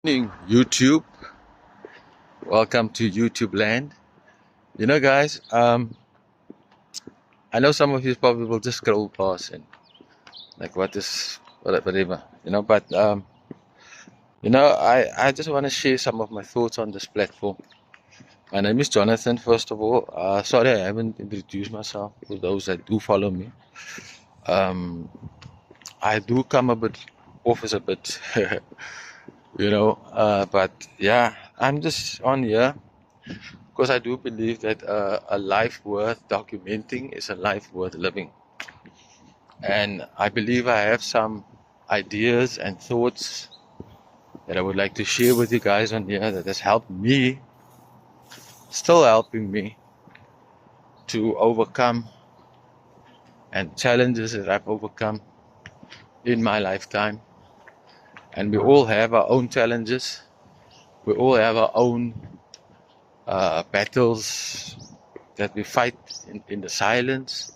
Evening, YouTube. Welcome to YouTube land. Guys, I know some of you probably will just scroll past and like, what is whatever, but I just want to share some of my thoughts on this platform. My name is Jonathan, first of all. Sorry, I haven't introduced myself for those that do follow me. Um, I do come a bit off as a bit, but yeah, I'm just on here because I do believe that a life worth documenting is a life worth living. And I believe I have some ideas and thoughts that I would like to share with you guys on here that has helped me, still helping me to overcome and challenges that I've overcome in my lifetime. And we all have our own challenges. We all have our own battles that we fight in the silence,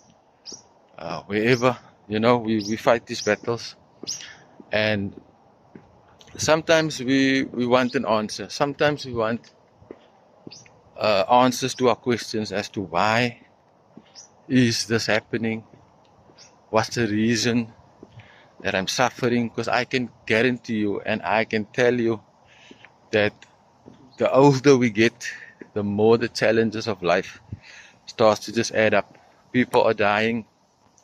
wherever, we fight these battles. And sometimes we want an answer. Sometimes we want answers to our questions as to why is this happening? What's the reason that I'm suffering? Because I can guarantee you and I can tell you that the older we get, the more the challenges of life starts to just add up. People are dying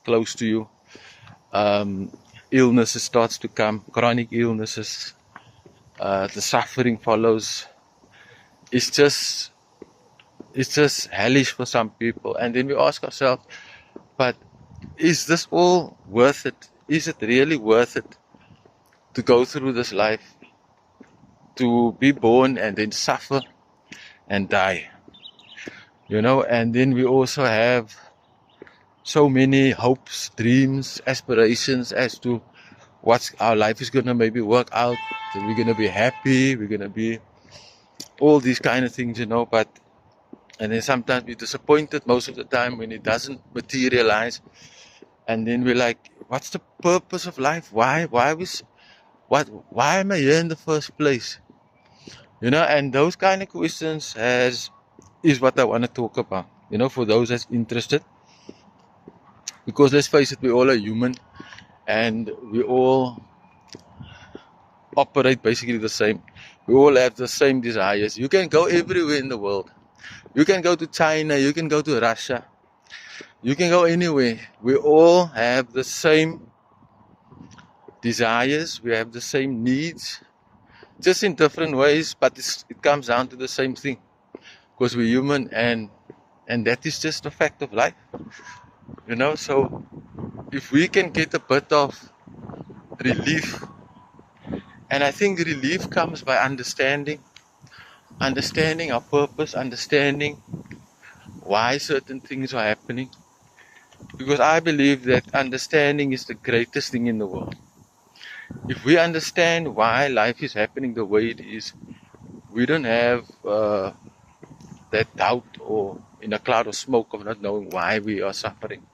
close to you. Illnesses starts to come, chronic illnesses. The suffering follows. It's just hellish for some people. And then we ask ourselves, but is this all worth it? Is it really worth it to go through this life, to be born and then suffer and die? And then we also have so many hopes, dreams, aspirations as to what our life is going to maybe work out, that we're going to be happy, we're going to be all these kind of things, but and then sometimes we're disappointed most of the time when it doesn't materialize. And then we're like, what's the purpose of life? Why am I here in the first place? And those kind of questions is what I want to talk about, for those that's interested. Because let's face it, we all are human and we all operate basically the same. We all have the same desires. You can go everywhere in the world. You can go to China, you can go to Russia, you can go anywhere. We all have the same desires, we have the same needs, just in different ways, but it comes down to the same thing. Because we're human and that is just a fact of life. So if we can get a bit of relief, and I think relief comes by understanding our purpose, understanding why certain things are happening. Because I believe that understanding is the greatest thing in the world. If we understand why life is happening the way it is, we don't have that doubt or in a cloud of smoke of not knowing why we are suffering.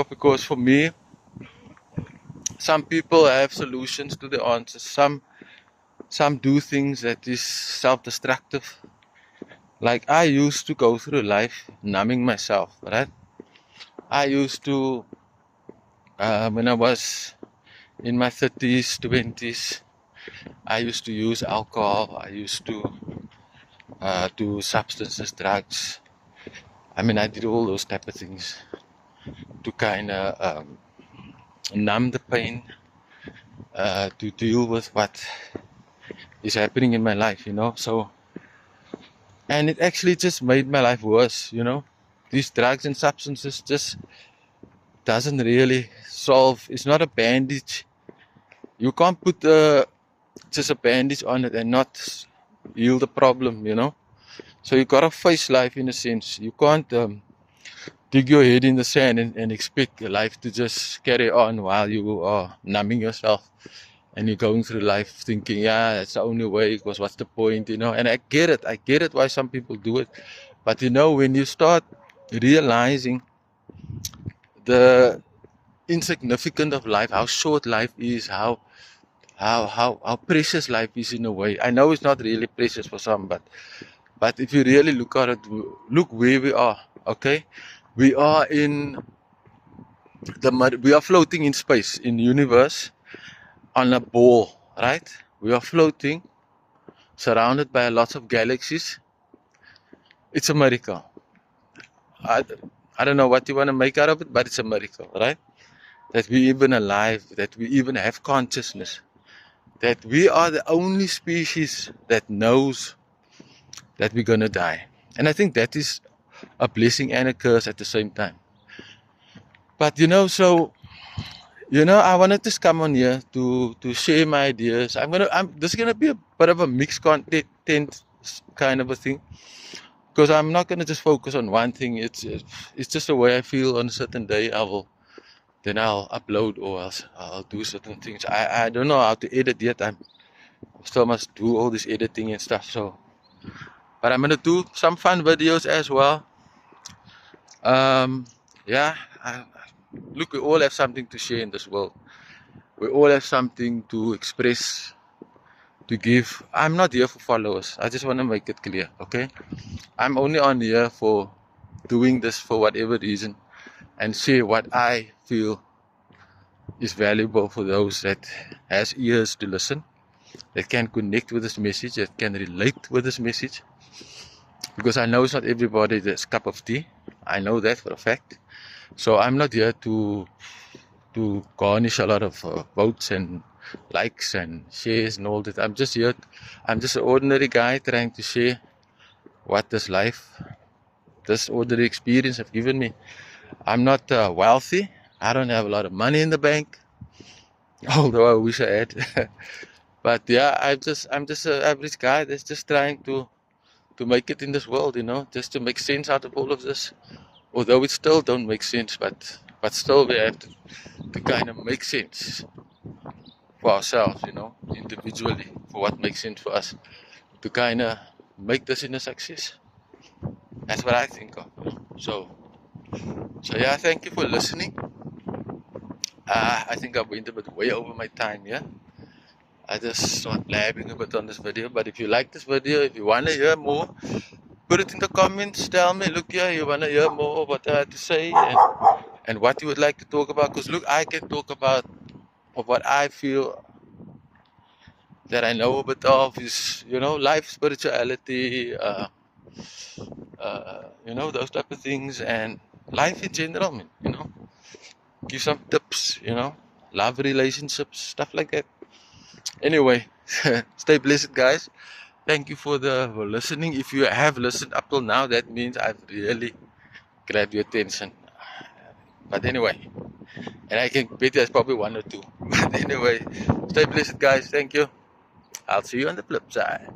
Because for me, some people have solutions to the answers. Some do things that is self-destructive. Like I used to go through life numbing myself, right? I used to, when I was in my 30s, 20s, I used to use alcohol. I used to do substances, drugs. I did all those type of things to kind of numb the pain, to deal with what is happening in my life, So, and it actually just made my life worse, These drugs and substances just doesn't really solve. It's not a bandage. You can't put just a bandage on it and not heal the problem, So you gotta face life in a sense. You can't dig your head in the sand and expect your life to just carry on while you are numbing yourself and you're going through life thinking, yeah, that's the only way, because what's the point, And I get it why some people do it. But when you start realizing the insignificance of life, how short life is, how how precious life is in a way. I know it's not really precious for some, but if you really look at it, look where we are. Okay, we are in we are floating in space, in the universe, on a ball, right? We are floating, surrounded by lots of galaxies. It's a miracle. I, I don't know what you want to make out of it, but it's a miracle, right? That we even alive, that we even have consciousness, that we are the only species that knows that we're gonna die. And I think that is a blessing and a curse at the same time. But I wanted to come on here to share my ideas. This is gonna be a bit of a mixed content kind of a thing, because I'm not gonna just focus on one thing. It's just the way I feel on a certain day. I'll upload, or I'll do certain things. I don't know how to edit yet. I still must do all this editing and stuff. But I'm gonna do some fun videos as well. Yeah. Look, we all have something to share in this world. We all have something to express, to give. I'm not here for followers. I just want to make it clear, okay? I'm only on here for doing this for whatever reason, and share what I feel is valuable for those that has ears to listen, that can connect with this message, that can relate with this message. Because I know it's not everybody that's cup of tea. I know that for a fact. So I'm not here to garnish a lot of votes and likes and shares and all that. I'm just an ordinary guy trying to share what this ordinary experience have given me. I'm not wealthy. I don't have a lot of money in the bank, although I wish I had. But yeah, I'm just an average guy that's just trying to make it in this world, just to make sense out of all of this. Although it still don't make sense, but still we have to kind of make sense for ourselves, individually, for what makes sense for us, to kind of make this in a success. That's what I think of. So yeah, thank you for listening. I think I went a bit way over my time, yeah. I just started blabbing a bit on this video, but if you like this video, if you want to hear more, put it in the comments. Tell me, look here, you want to hear more of what I had to say, and what you would like to talk about. Because look, I can talk about of what I feel that I know a bit of is, life, spirituality, those type of things, and life in general, man, give some tips, love, relationships, stuff like that. Anyway, stay blessed, guys. Thank you for listening. If you have listened up till now, that means I've really grabbed your attention. But anyway, and I can bet there's probably one or two. But anyway, stay blessed, guys. Thank you. I'll see you on the flip side.